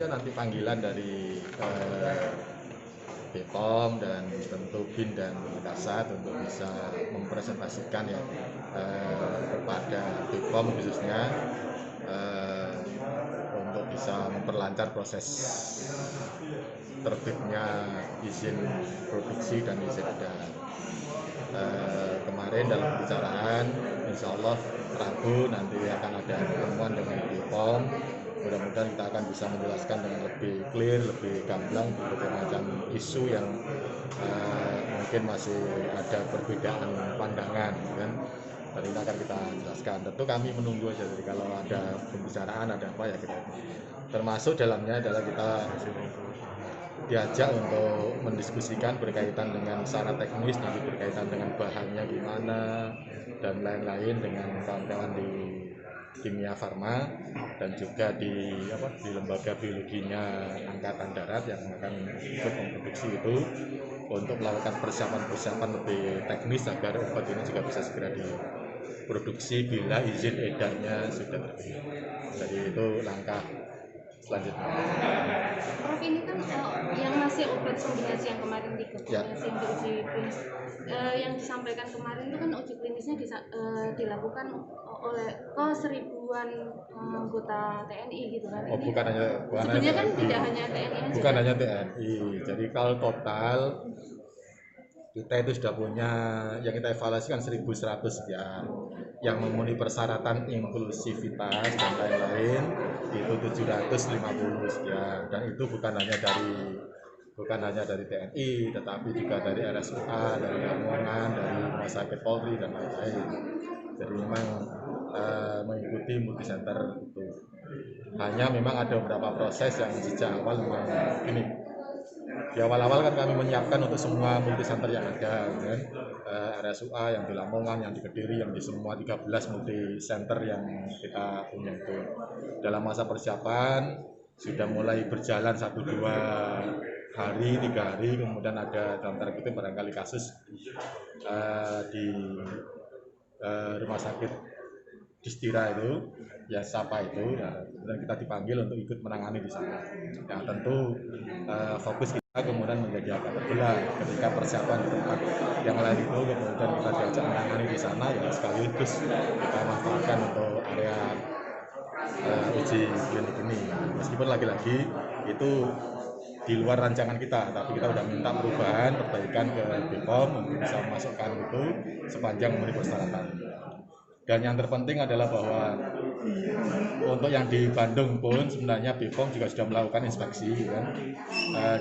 Nanti panggilan dari BPOM dan tentu BIN dan Kasat untuk bisa mempresentasikan ya kepada BPOM khususnya untuk bisa memperlancar proses terbitnya izin produksi dan izin edar. Kemarin dalam pembicaraan, insya Allah Rabu nanti akan ada pertemuan dengan BPOM. Mudah-mudahan kita akan bisa menjelaskan dengan lebih clear, lebih gamblang berbagai macam isu yang mungkin masih ada perbedaan pandangan, kan? Dan ini akan kita jelaskan. Tentu kami menunggu aja. Jadi kalau ada pembicaraan, ada apa ya kita. Termasuk dalamnya adalah kita diajak untuk mendiskusikan berkaitan dengan secara teknis, nanti berkaitan dengan bahannya gimana dan lain-lain dengan kawan-kawan di kimia farma dan juga di lembaga biologinya angkatan darat yang akan ikut memproduksi itu untuk melakukan persiapan lebih teknis agar obat ini juga bisa segera diproduksi bila izin edarnya sudah terbit. Jadi itu langkah selanjutnya. Prof, ini kan yang masih obat kombinasi yang kemarin 3 kombinasi yang diuji klinis yang disampaikan kemarin itu kan uji klinisnya dilakukan oleh seribuan anggota TNI gitu kan. Oh, bukan hanya sebenarnya kan TNI. Tidak hanya TNI aja. Bukan hanya TNI. Jadi kalau total kita itu sudah punya yang kita evaluasikan 1.100 sekian yang memenuhi persyaratan inklusivitas dan lain-lain itu 750 sekian, dan itu bukan hanya dari TNI tetapi juga dari RSUA, dari Lamongan, dari Rumah Sakit Polri dan lain-lain. Jadi memang mengikuti multi center itu. Hanya memang ada beberapa proses yang sejak awal memang ini. Di awal-awal kan kami menyiapkan untuk semua multi center yang ada, kan? RSUA yang di Lamongan, yang di Kediri, yang di semua 13 multi center yang kita punya itu. Dalam masa persiapan sudah mulai berjalan 1-2 hari, 3 hari, kemudian ada dalam tanda kutip barangkali kasus di rumah sakit Distira itu, ya Sapa itu, ya, kemudian kita dipanggil untuk ikut menangani di sana. Ya tentu fokus kita kemudian menjadi agak terbelah ketika persiapan di tempat yang lain itu, kemudian kita diajak menangani di sana, ya sekaligus kita manfaatkan untuk area uji klinik ini. Meskipun lagi-lagi itu di luar rancangan kita, tapi kita sudah minta perubahan, perbaikan ke BPOM untuk bisa memasukkan itu sepanjang memenuhi persyaratan. Dan yang terpenting adalah bahwa untuk yang di Bandung pun sebenarnya BPOM juga sudah melakukan inspeksi, kan?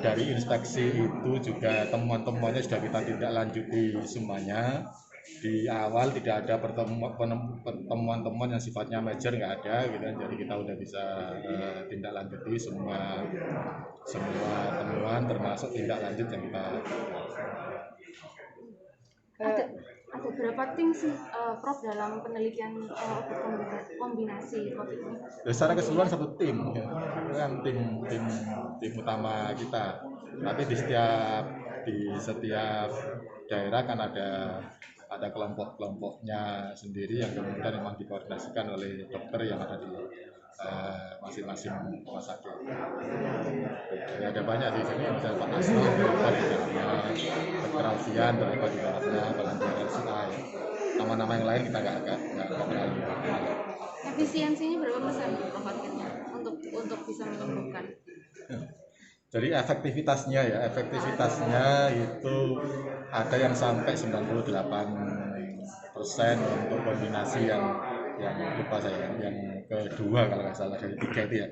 Dari inspeksi itu juga temuan-temuannya sudah kita tindak lanjuti semuanya. Di awal tidak ada pertemuan-temuan yang sifatnya major, nggak ada, gitu kan? Jadi kita udah bisa tindak lanjuti semua temuan termasuk tindak lanjut yang kita ada berapa tim sih Prof dalam penelitian obat kombinasi COVID ini? Secara keseluruhan satu tim, ya. Itu kan tim utama kita. Tapi di setiap daerah kan ada kelompok-kelompoknya sendiri yang kemudian memang dikoordinasikan oleh dokter yang ada di masing-masing rumah sakit. Jadi ada banyak di sini, misalnya Pak Asno terlibat di dalamnya, Dr. Alfian terlibat di dalamnya, Balantian RSUA, ya. Nama-nama yang lain kita nggak terlalu. Efisiensinya berapa persen untuk bisa menyembuhkan? Jadi efektivitasnya itu ada yang sampai 98% untuk kombinasi yang lupa saya, yang kedua kalau nggak salah dari 3 itu ya.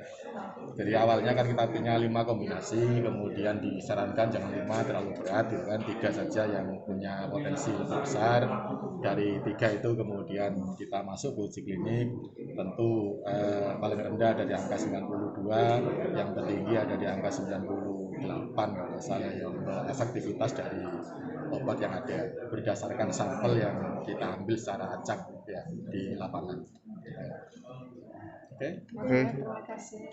Jadi awalnya kan kita punya 5 kombinasi, kemudian disarankan jangan 5 terlalu berat, gitu kan, 3 saja yang punya potensi lebih besar. Dari 3 itu kemudian kita masuk ke uji klinik, tentu paling rendah ada di angka 92, yang tertinggi ada di angka 98 kalau nggak salah, yang efektivitas dari obat yang ada berdasarkan sampel yang kita ambil secara acak ya di lapangan. Oke. Terima kasih.